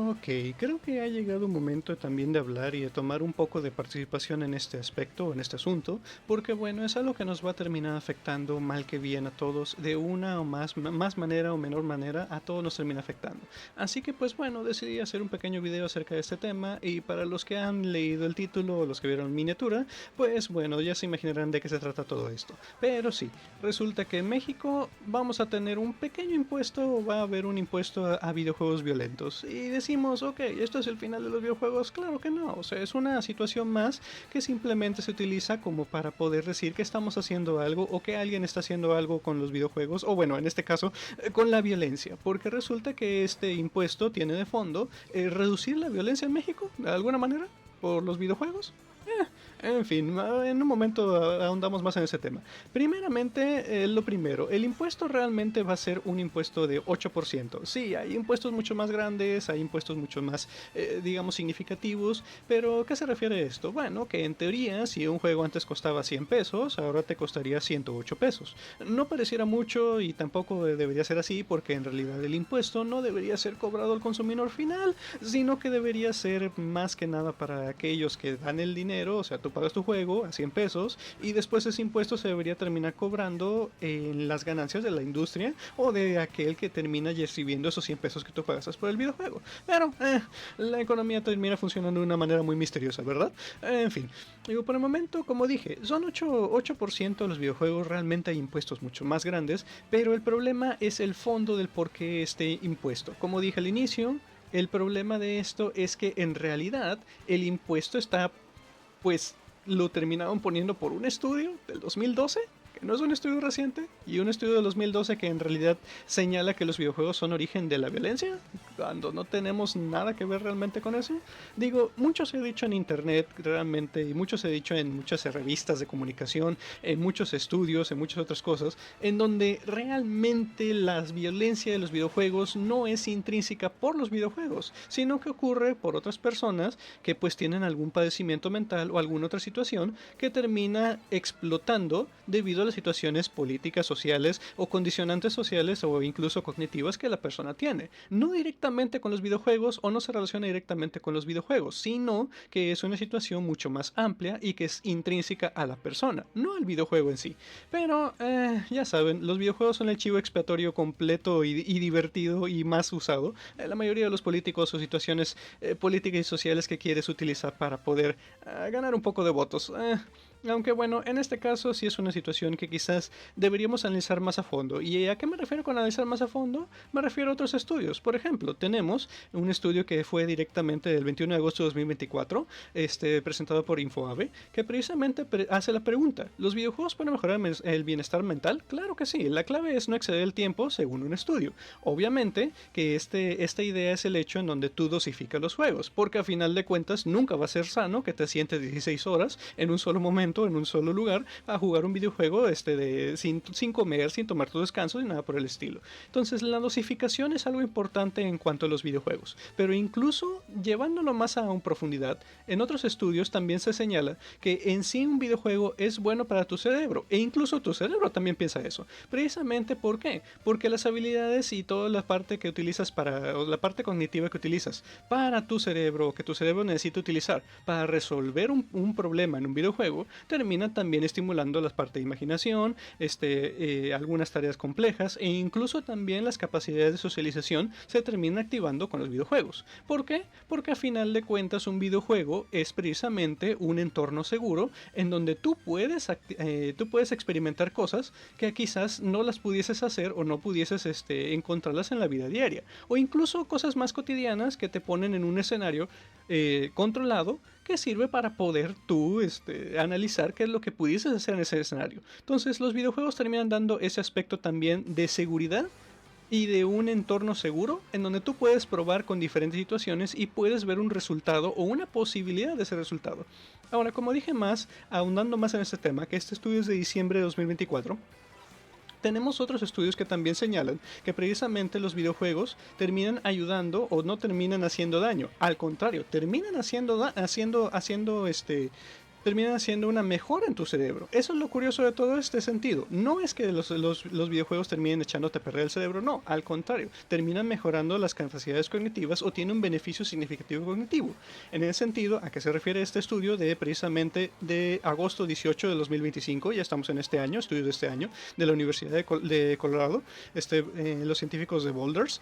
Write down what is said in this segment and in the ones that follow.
Ok, creo que ha llegado un momento también de hablar y de tomar un poco de participación en este aspecto, en este asunto, porque bueno, es algo que nos va a terminar afectando mal que bien a todos, de una o más manera o menor manera, a todos nos termina afectando. Así que pues bueno, decidí hacer un pequeño video acerca de este tema y para los que han leído el título o los que vieron miniatura, pues bueno, ya se imaginarán de qué se trata todo esto. Pero sí, resulta que en México vamos a tener un pequeño impuesto, va a haber un impuesto a videojuegos violentos. Y decimos, ok, ¿esto es el final de los videojuegos? Claro que no, o sea, es una situación más que simplemente se utiliza como para poder decir que estamos haciendo algo o que alguien está haciendo algo con los videojuegos, o bueno, en este caso, con la violencia, porque resulta que este impuesto tiene de fondo reducir la violencia en México, de alguna manera, por los videojuegos. En fin, en un momento ahondamos más en ese tema. Primeramente, lo primero, el impuesto realmente va a ser un impuesto de 8%. Sí, hay impuestos mucho más grandes, hay impuestos mucho más, digamos, significativos, pero ¿qué se refiere a esto? Bueno, que en teoría, si un juego antes costaba 100 pesos, ahora te costaría 108 pesos. No pareciera mucho y tampoco debería ser así, porque en realidad el impuesto no debería ser cobrado al consumidor final, sino que debería ser más que nada para aquellos que dan el dinero, o sea, tú pagas tu juego a 100 pesos y después ese impuesto se debería terminar cobrando en las ganancias de la industria o de aquel que termina recibiendo esos 100 pesos que tú pagas por el videojuego. Pero la economía termina funcionando de una manera muy misteriosa, ¿verdad? En fin, digo, por el momento, como dije, son 8% de los videojuegos, realmente hay impuestos mucho más grandes, pero el problema es el fondo del por qué este impuesto. Como dije al inicio, el problema de esto es que en realidad el impuesto está, pues lo terminaron poniendo por un estudio del 2012, que no es un estudio reciente, y un estudio del 2012 que en realidad señala que los videojuegos son origen de la violencia, cuando no tenemos nada que ver realmente con eso. Digo, mucho se ha dicho en internet realmente, y mucho se ha dicho en muchas revistas de comunicación, en muchos estudios, en muchas otras cosas, en donde realmente la violencia de los videojuegos no es intrínseca por los videojuegos, sino que ocurre por otras personas que pues tienen algún padecimiento mental o alguna otra situación que termina explotando debido a las situaciones políticas, sociales o condicionantes sociales o incluso cognitivas que la persona tiene. No directamente con los videojuegos o no se relaciona directamente con los videojuegos, sino que es una situación mucho más amplia y que es intrínseca a la persona, no al videojuego en sí. Pero ya saben, los videojuegos son el chivo expiatorio completo y divertido y más usado. La mayoría de los políticos o situaciones políticas y sociales que quieres utilizar para poder ganar un poco de votos. Aunque bueno, en este caso sí es una situación que quizás deberíamos analizar más a fondo. ¿Y a qué me refiero con analizar más a fondo? Me refiero a otros estudios. Por ejemplo, tenemos un estudio que fue directamente del 21 de agosto de 2024, presentado por Infoave, que precisamente hace la pregunta: ¿los videojuegos pueden mejorar el bienestar mental? Claro que sí, la clave es no exceder el tiempo según un estudio. Obviamente que esta idea es el hecho en donde tú dosificas los juegos, porque a final de cuentas nunca va a ser sano que te sientes 16 horas en un solo momento, en un solo lugar, a jugar un videojuego sin comer, sin tomar tu descanso ni nada por el estilo. Entonces la dosificación es algo importante en cuanto a los videojuegos, pero incluso llevándolo más a profundidad, en otros estudios también se señala que en sí un videojuego es bueno para tu cerebro, e incluso tu cerebro también piensa eso. Precisamente ¿por qué? Porque las habilidades y toda la parte que utilizas o la parte cognitiva que utilizas para tu cerebro, que tu cerebro necesita utilizar para resolver un problema en un videojuego, termina también estimulando la parte de imaginación, algunas tareas complejas e incluso también las capacidades de socialización se terminan activando con los videojuegos. ¿Por qué? Porque a final de cuentas un videojuego es precisamente un entorno seguro en donde tú puedes experimentar cosas que quizás no las pudieses hacer o no pudieses encontrarlas en la vida diaria, o incluso cosas más cotidianas que te ponen en un escenario controlado que sirve para poder tú analizar qué es lo que pudieses hacer en ese escenario. Entonces los videojuegos terminan dando ese aspecto también de seguridad y de un entorno seguro en donde tú puedes probar con diferentes situaciones y puedes ver un resultado o una posibilidad de ese resultado. Ahora, como dije más, ahondando más en este tema, que este estudio es de diciembre de 2024, tenemos otros estudios que también señalan que precisamente los videojuegos terminan ayudando o no terminan haciendo daño. Al contrario, terminan terminan haciendo una mejora en tu cerebro. Eso es lo curioso de todo este sentido. No es que los videojuegos terminen echándote a perder el cerebro, no, al contrario, terminan mejorando las capacidades cognitivas o tienen un beneficio significativo cognitivo. En ese sentido, ¿a qué se refiere este estudio de precisamente de agosto 18 de 2025? Ya estamos en este año, estudio de este año, de la Universidad de Colorado, los científicos de Boulders,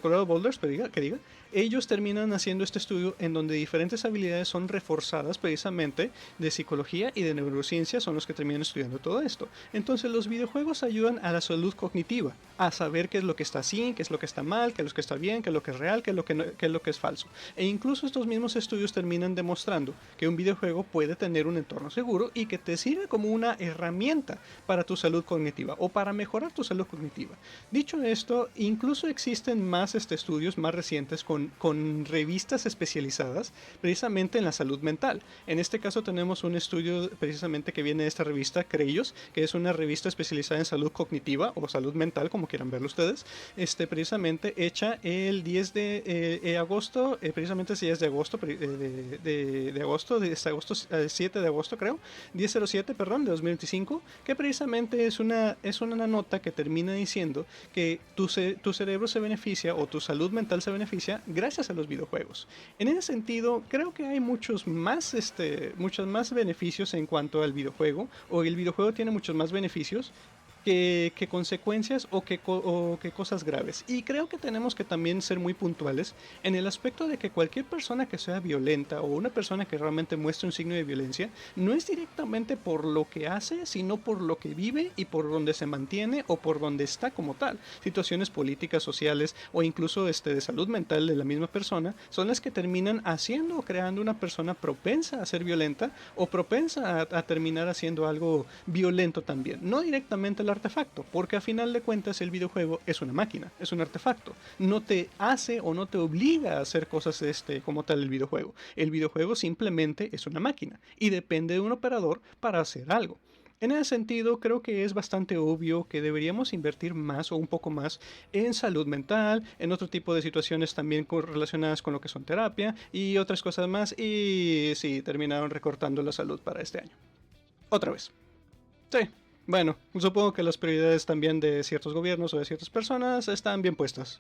Colorado Boulders, que diga, ellos terminan haciendo este estudio en donde diferentes habilidades son reforzadas precisamente de psicología y de neurociencia son los que terminan estudiando todo esto. Entonces los videojuegos ayudan a la salud cognitiva, a saber qué es lo que está así, qué es lo que está mal, qué es lo que está bien, qué es lo que es real, qué es lo que, qué es lo que es falso. E incluso estos mismos estudios terminan demostrando que un videojuego puede tener un entorno seguro y que te sirve como una herramienta para tu salud cognitiva o para mejorar tu salud cognitiva. Dicho esto, incluso existen más estudios más recientes con revistas especializadas precisamente en la salud mental. En este caso tenemos un estudio precisamente que viene de esta revista Creyos, que es una revista especializada en salud cognitiva o salud mental, como quieran verlo ustedes, precisamente hecha el 10 de agosto, precisamente el 10 de agosto, de agosto, de este agosto, 7 de agosto creo, 10/07, perdón, de 2025, que precisamente es una nota que termina diciendo que tu cerebro se beneficia o tu salud mental se beneficia gracias a los videojuegos. En ese sentido, creo que hay muchos más beneficios en cuanto al videojuego, o el videojuego tiene muchos más beneficios que consecuencias o que cosas graves. Y creo que tenemos que también ser muy puntuales en el aspecto de que cualquier persona que sea violenta o una persona que realmente muestre un signo de violencia no es directamente por lo que hace, sino por lo que vive y por donde se mantiene o por donde está como tal. Situaciones políticas, sociales o incluso de salud mental de la misma persona son las que terminan haciendo o creando una persona propensa a ser violenta o propensa a terminar haciendo algo violento también. No directamente la artefacto, porque a final de cuentas el videojuego es una máquina, es un artefacto. No te hace o no te obliga a hacer cosas como tal el videojuego. El videojuego simplemente es una máquina y depende de un operador para hacer algo. En ese sentido, creo que es bastante obvio que deberíamos invertir más o un poco más en salud mental, en otro tipo de situaciones también relacionadas con lo que son terapia y otras cosas más. Y sí, terminaron recortando la salud para este año. Otra vez. Sí. Bueno, supongo que las prioridades también de ciertos gobiernos o de ciertas personas están bien puestas.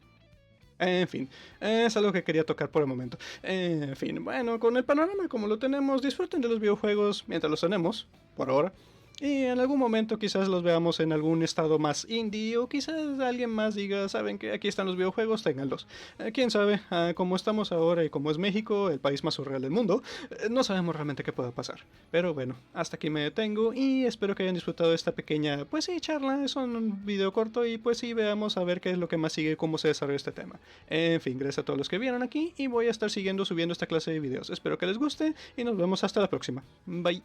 En fin, es algo que quería tocar por el momento. En fin, bueno, con el panorama como lo tenemos, disfruten de los videojuegos mientras los tenemos, por ahora. Y en algún momento quizás los veamos en algún estado más indie o quizás alguien más diga, saben que aquí están los videojuegos, ténganlos. Quién sabe, como estamos ahora y como es México, el país más surreal del mundo, no sabemos realmente qué pueda pasar. Pero bueno, hasta aquí me detengo y espero que hayan disfrutado de esta pequeña, pues sí, charla, es un video corto y pues sí, veamos a ver qué es lo que más sigue y cómo se desarrolla este tema. En fin, gracias a todos los que vieron aquí y voy a estar subiendo esta clase de videos. Espero que les guste y nos vemos hasta la próxima. Bye.